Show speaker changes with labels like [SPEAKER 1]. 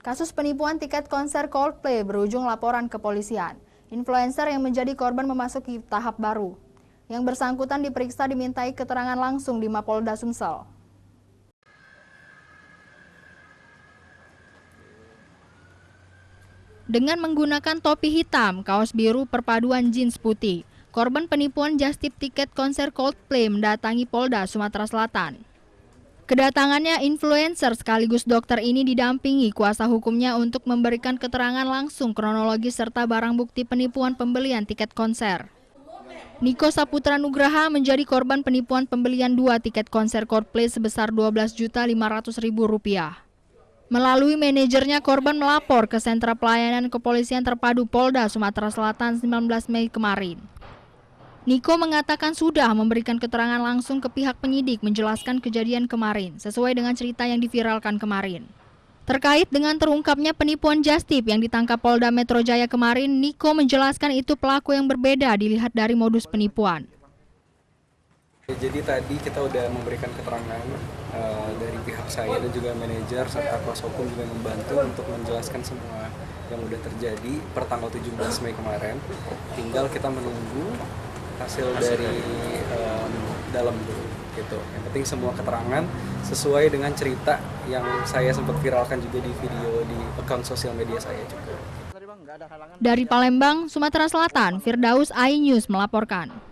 [SPEAKER 1] Kasus penipuan tiket konser Coldplay berujung laporan kepolisian. Influencer yang menjadi korban memasuki tahap baru. Yang bersangkutan diperiksa dimintai keterangan langsung di Mapolda Sumsel. Dengan menggunakan topi hitam, kaos biru perpaduan jeans putih, korban penipuan jastip tiket konser Coldplay mendatangi Polda Sumatera Selatan. Kedatangannya influencer sekaligus dokter ini didampingi kuasa hukumnya untuk memberikan keterangan langsung kronologis serta barang bukti penipuan pembelian tiket konser. Niko Saputra Nugraha menjadi korban penipuan pembelian 2 tiket konser Coldplay sebesar Rp12.500.000. Melalui manajernya, korban melapor ke Sentra Pelayanan Kepolisian Terpadu Polda Sumatera Selatan 19 Mei kemarin. Niko mengatakan sudah memberikan keterangan langsung ke pihak penyidik menjelaskan kejadian kemarin, sesuai dengan cerita yang diviralkan kemarin. Terkait dengan terungkapnya penipuan jastip yang ditangkap Polda Metro Jaya kemarin, Niko menjelaskan itu pelaku yang berbeda dilihat dari modus penipuan.
[SPEAKER 2] Jadi tadi kita udah memberikan keterangan dari pihak saya dan juga manajer serta kuasa hukum juga membantu untuk menjelaskan semua yang udah terjadi per tanggal 17 Mei kemarin. Tinggal kita menunggu hasil dari dalam dulu gitu. Yang penting semua keterangan sesuai dengan cerita yang saya sempat viralkan juga di video di akun sosial media saya juga.
[SPEAKER 1] Dari Palembang, Sumatera Selatan, Firdaus iNews melaporkan.